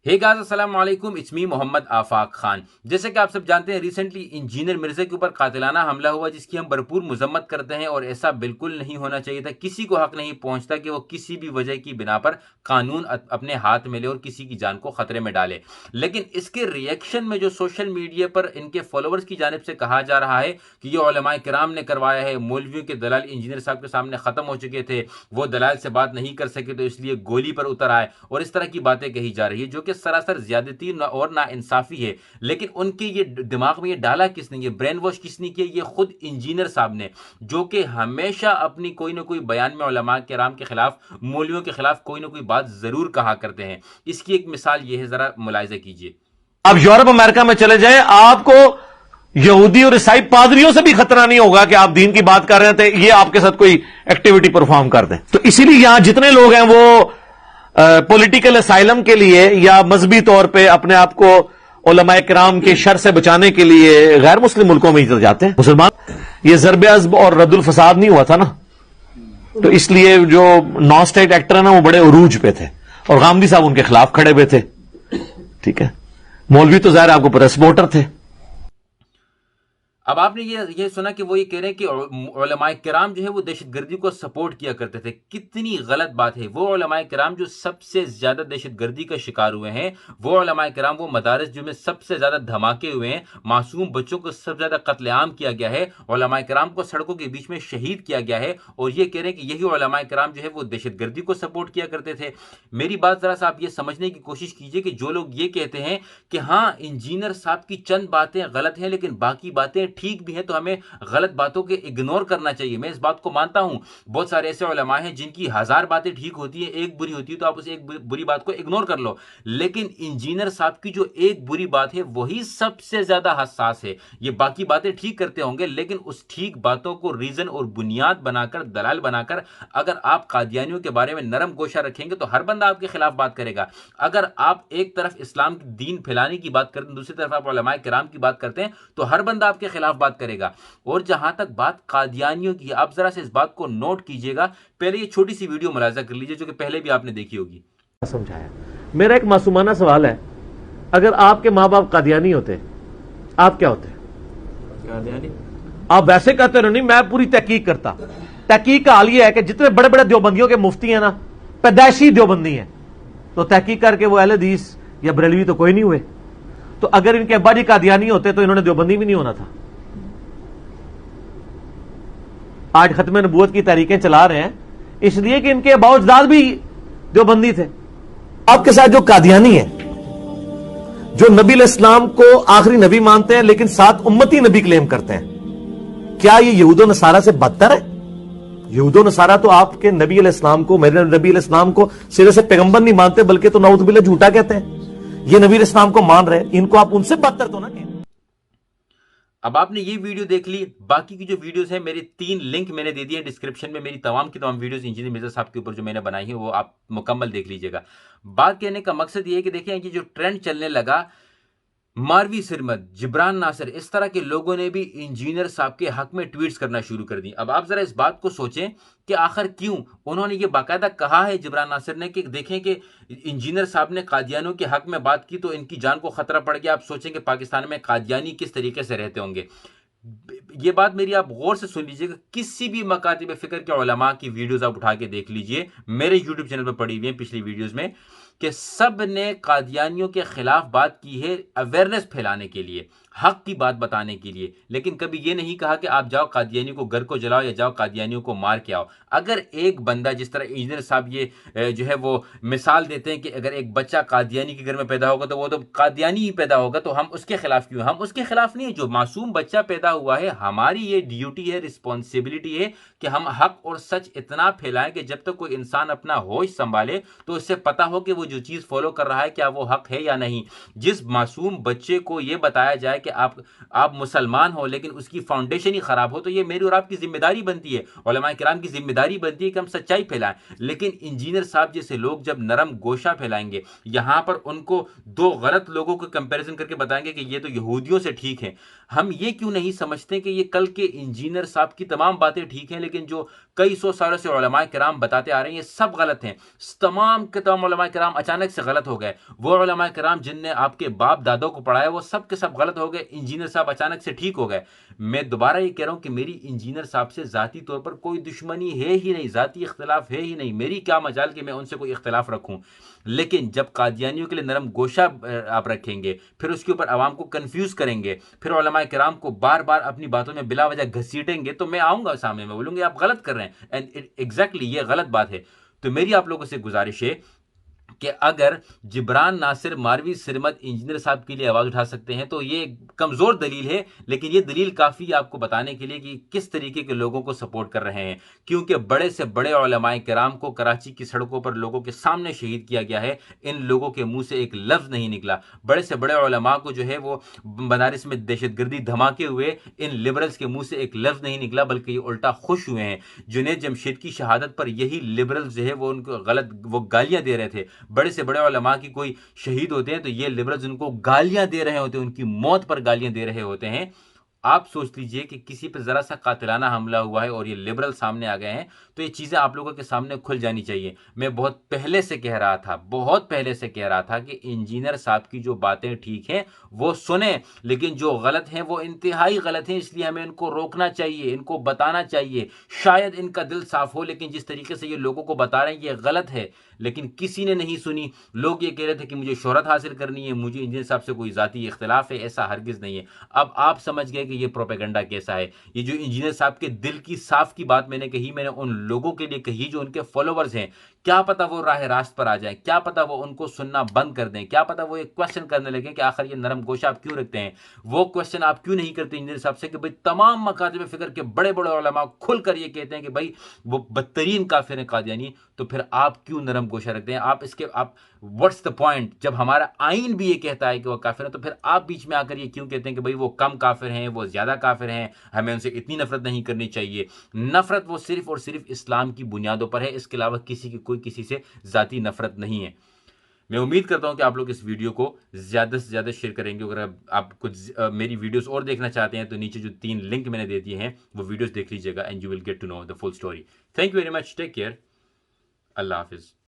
Hey guys, अस्सलाम वालेकुम। It's me Mohammad आफाक खान। जैसे कि आप सब जानते हैं, रिसेंटली इंजीनियर मिर्जा के ऊपर कातिलाना हमला हुआ, जिसकी हम भरपूर मजम्मत करते हैं और ऐसा बिल्कुल नहीं होना चाहिए था। किसी को हक नहीं पहुंचता कि वो किसी भी वजह की बिना पर कानून अपने हाथ में ले और किसी की जान को खतरे में डाले। लेकिन इसके रिएक्शन में जो सोशल मीडिया पर इनके फॉलोअर्स की जानिब से कहा जा रहा है कि ये उलमाए किराम ने करवाया है, मौलवियों के दलाल इंजीनियर साहब के सामने खत्म हो चुके थे, वो दलाल से बात नहीं कर सके तो इसलिए गोली पर उतर आए, और इस तरह की बातें कही जा रही है जो कि सरासर ज्यादती और ना इंसाफी है। लेकिन उनके ये दिमाग में ये डाला किसने, ये ब्रेन वॉश किसने किया? ये खुद इंजीनियर साहब ने, जो कि हमेशा अपनी कोई ना कोई बयान में उलमा किराम के खिलाफ, मौलवियों के खिलाफ कोई ना कोई बात जरूर कहा करते हैं। इसकी एक मिसाल ये है, जरा मुलाहिजा कीजिए। आप यूरोप अमेरिका में चले जाएं, आपको यहूदी और ईसाई पादरियों से भी खतरा नहीं होगा कि आप दीन की बात कर रहे थे, ये आपके साथ कोई एक्टिविटी परफॉर्म कर दें। तो इसीलिए यहां जितने लोग हैं वो पॉलिटिकल असाइलम के लिए या मजहबी तौर पे अपने आप को उलमाए किराम के शर से बचाने के लिए गैर मुस्लिम मुल्कों में ही जाते हैं। मुसलमान ये ज़र्ब अज़्ब और रद्दुल फसाद नहीं हुआ था ना, तो इसलिए जो नॉन स्टेट एक्टर है ना, वो बड़े उरूज पे थे और गांधी साहब उनके खिलाफ खड़े हुए थे। ठीक है, मौलवी तो जाहिर आपको पता सपोर्टर थे। अब आपने ये सुना कि वो ये कह रहे हैं कि उलमाए किराम जो है वो दहशतगर्दी को सपोर्ट किया करते थे। कितनी गलत बात है। वो उलमाए किराम जो सबसे ज्यादा दहशतगर्दी का शिकार हुए हैं, वो उलमाए किराम, वो मदारस जो में सबसे ज्यादा धमाके हुए हैं, मासूम बच्चों को सबसे ज्यादा कत्लेआम किया गया है, उलमाए किराम को सड़कों के बीच में शहीद किया गया है, और ये कह रहे हैं कि यही उलमाए किराम जो है वो दहशतगर्दी को सपोर्ट किया करते थे। मेरी बात जरा सा आप ये समझने की कोशिश कीजिए कि जो लोग ये कहते हैं कि हाँ इंजीनियर साहब की चंद बातें गलत हैं लेकिन बाकी बातें ठीक भी है, तो हमें गलत बातों के इग्नोर करना चाहिए। मैं इस बात को मानता हूं। बहुत सारे ऐसे उलमा हैं जिनकी 1000 बातें ठीक होती है, एक बुरी होती है, तो आप उस एक बुरी बात को इग्नोर कर लो। लेकिन इंजीनियर साहब की जो एक बुरी बात है वही सबसे ज्यादा हसास है। ये बाकी बातें ठीक करते होंगे, लेकिन उस ठीक बातों को रीजन और बुनियाद बनाकर, दलाल बनाकर, अगर आप कादियानियों के बारे में नरम गोशा रखेंगे तो हर बंदा आपके खिलाफ बात करेगा। अगर आप एक तरफ इस्लाम की दीन फैलाने की बात करते हैं, दूसरी तरफ आप उलमाए किराम की बात करते हैं, तो हर बंदा आपके खिलाफ बात करेगा। और जहां तक बात कादियानियों की, आप जरा से इस बात को नोट कीजिएगा। पहले ये छोटी सी वीडियो मुलाजा कर लीजिए जो कि पहले भी आपने देखी होगी। समझाया। मेरा एक मासूमाना सवाल है, अगर आपके माँ बाप कादियानी होते, आप क्या होते? कादियानी। आप वैसे कहते रहो नहीं, मैं पूरी तहकीक करता। तहकीक का हाल यह है कि जितने बड़े बड़े देवबंदियों के मुफ्ती हैं ना, पैदाइशी देवबंदी हैं, तो तहकीक करके वो अहले हदीस या बरेलवी तो कोई नहीं हुए। तो अगर इनके अब्बा जी कादियानी होते तो इन्होंने देवबंदी भी नहीं होना था। आज खत्म नबूवत की तारीखें चला रहे हैं इसलिए कि इनके बावजदाद भी देवबंदी थे। आपके साथ जो कादियानी है, जो नबी इस्लाम को आखिरी नबी मानते हैं लेकिन साथ उम्मती नबी क्लेम करते हैं, क्या ये यहूदो नसारा से बदतर है? यहूदो नसारा तो आपके नबी इस्लाम को, मेरे नबी इस्लाम को सिरे से पैगंबर नहीं मानते, बल्कि तो नाउज़ुबिल्लाह झूठा कहते हैं। ये नबी इस्लाम को मान रहे, इनको आप उनसे बदतर तो ना कहें। अब आपने ये वीडियो देख ली। बाकी की जो वीडियोस है, मेरी 3 लिंक मैंने दे दिए डिस्क्रिप्शन में। मेरी तमाम की तमाम वीडियोस इंजीनियर मिर्जा साहब के ऊपर जो मैंने बनाई है वो आप मुकम्मल देख लीजिएगा। बात कहने का मकसद ये है कि देखिए, ये जो ट्रेंड चलने लगा, मारवी सिरमद, जिब्रान नासिर, इस तरह के लोगों ने भी इंजीनियर साहब के हक में ट्वीट्स करना शुरू कर दी। अब आप जरा इस बात को सोचें कि आखिर क्यों उन्होंने ये बाकायदा कहा है, जिब्रान नासिर ने, कि देखें कि इंजीनियर साहब ने कादियानियों के हक में बात की तो इनकी जान को खतरा पड़ गया। आप सोचें कि पाकिस्तान में कादियानी किस तरीके से रहते होंगे। ये बात मेरी आप गौर से सुन लीजिएगा। किसी भी मकातिब फिक्र के उलमा की वीडियोस आप उठा के देख लीजिए, मेरे यूट्यूब चैनल पर पड़ी हुई है पिछली वीडियोस में, कि सब ने कादियानियों के खिलाफ बात की है अवेयरनेस फैलाने के लिए, हक की बात बताने के लिए। लेकिन कभी ये नहीं कहा कि आप जाओ कादियानियों को घर को जलाओ या जाओ कादियानियों को मार के आओ। अगर एक बंदा, जिस तरह इंजीनियर साहब ये जो है वो मिसाल देते हैं कि अगर एक बच्चा कादियानी के घर में पैदा होगा तो वो तो कादियानी ही पैदा होगा, तो हम उसके खिलाफ क्यों? हम उसके खिलाफ नहीं है। जो मासूम बच्चा पैदा हुआ है, हमारी ये ड्यूटी है, रिस्पॉन्सिबिलिटी है कि हम हक और सच इतना फैलाएं कि जब तक कोई इंसान अपना होश संभाले तो उससे पता हो कि वो जो चीज फॉलो कर रहा है क्या वो हक है या नहीं। जिस मासूम बच्चे को यह बताया जाए कि आप मुसलमान हो लेकिन उसकी फाउंडेशन ही खराब हो, तो ये मेरी और आपकी जिम्मेदारी बनती है, उलमा किराम की जिम्मेदारी बनती है कि हम सच्चाई फैलाएं। लेकिन इंजीनियर साहब जैसे लोग जब नरम गोशा फैलाएंगे, यहां पर उनको दो गलत लोगों को कंपैरिजन करके बताएंगे कि ये तो यहूदियों से ठीक है। हम ये क्यों नहीं समझते कि ये कल के इंजीनियर साहब की तमाम बातें ठीक हैं, लेकिन जो कई सौ सालों से उलमा किराम बताते आ रहे हैं ये सब गलत हैं। तमाम के तमाम उलमा किराम अचानक से गलत हो गए। वो उलमा किराम जिनने आपके बाप दादों को पढ़ाया वो सब के सब गलत हो गए, इंजीनियर साहब अचानक से ठीक हो गए। मैं दोबारा ये कह रहा हूं कि मेरी इंजीनियर साहब से जाती तौर पर कोई दुश्मनी है ही नहीं, जाती इख्तिलाफ है ही नहीं, मेरी क्या मजाल कि मैं उनसे कोई इख्तिलाफ रखूं। लेकिन जब कादियानियों के लिए नरम गोशा आप रखेंगे, फिर उसके ऊपर आवाम को कंफ्यूज करेंगे, फिर उलमा किराम को बार बार अपनी बातों में बिला वजह घसीटेंगे, तो मैं आऊंगा सामने में बोलूंगा आप गलत कर रहे हैं, एंड एग्जैक्टली ये गलत बात है। तो मेरी आप लोगों से गुजारिश है कि अगर जिब्रान नासिर मारवी सिरमत इंजीनियर साहब के लिए आवाज उठा सकते हैं तो ये कमजोर दलील है, लेकिन ये दलील काफी है आपको बताने के लिए कि किस तरीके के लोगों को सपोर्ट कर रहे हैं। क्योंकि बड़े से बड़े उलमाए किराम को कराची की सड़कों पर लोगों के सामने शहीद किया गया है, इन लोगों के मुंह से एक लफ्ज नहीं निकला। बड़े से बड़े उलमा को जो है वो बनारस में दहशतगर्दी धमाके हुए, इन लिबरल्स के मुंह से एक लफ्ज नहीं निकला, बल्कि ये उल्टा खुश हुए हैं। जुनैद जमशेद की शहादत पर यही लिबरल्स जो है वो उनको गलत वो गालियां दे रहे थे। बड़े से बड़े उलमा की कोई शहीद होते हैं तो ये लिबरल्स उनको गालियां दे रहे होते हैं, उनकी मौत पर गालियां दे रहे होते हैं। आप सोच लीजिए कि किसी पर जरा सा कातिलाना हमला हुआ है और ये लिबरल सामने आ गए हैं, तो ये चीजें आप लोगों के सामने खुल जानी चाहिए। मैं बहुत पहले से कह रहा था, बहुत पहले से कह रहा था कि इंजीनियर साहब की जो बातें ठीक हैं वो सुने, लेकिन जो गलत हैं वो इंतहाई गलत हैं, इसलिए हमें इनको रोकना चाहिए, इनको बताना चाहिए। शायद इनका दिल साफ हो, लेकिन जिस तरीके से ये लोगों को बता रहे हैं ये गलत है, लेकिन किसी ने नहीं सुनी। लोग ये कह रहे थे कि मुझे शोहरत हासिल करनी है, मुझे इंजीनियर साहब से कोई जाती इख्तिलाफ है, ऐसा हरगिज नहीं है। अब आप समझ गए कि ये प्रोपेगेंडा कैसा है। ये जो इंजीनियर साहब के दिल की साफ की बात मैंने कही, मैंने उन लोगों के लिए कही जो उनके फॉलोवर्स हैं। क्या पता वो राह रास्त पर आ जाए, क्या पता वो उनको सुनना बंद कर दें, क्या पता वो एक क्वेश्चन करने लगे कि आखिर ये नरम गोशा आप क्यों रखते हैं। वो क्वेश्चन आप क्यों नहीं करते इंजीनियर साहब से कि भाई तमाम मकातिब फिक्र के बड़े बड़े उलमा खुलकर ये कहते हैं कि भाई वो बदतरीन काफिर है कादियानी, तो फिर आप क्यों नरम गोशा रखते हैं। आप व्हाट्स द पॉइंट, जब हमारा आइन भी ये कहता है कि वो काफिर है, तो फिर आप बीच में आकर ये क्यों कहते हैं कि भाई वो कम काफिर हैं, वो ज्यादा काफिर हैं, हमें उनसे इतनी नफरत नहीं करनी चाहिए। नफरत वो सिर्फ और सिर्फ इस्लाम की बुनियादों पर है, इसके अलावा किसी की कोई किसी से जाती नफरत नहीं है। मैं उम्मीद करता हूं कि आप लोग इस वीडियो को ज्यादा से ज्यादा शेयर करेंगे। अगर आप कुछ मेरी वीडियोस और देखना चाहते हैं तो नीचे जो 3 लिंक मैंने दे दिए हैं वो वीडियोस देख लीजिएगा, and you will get to know the full story. Thank you very much, take care, अल्लाह हाफिज।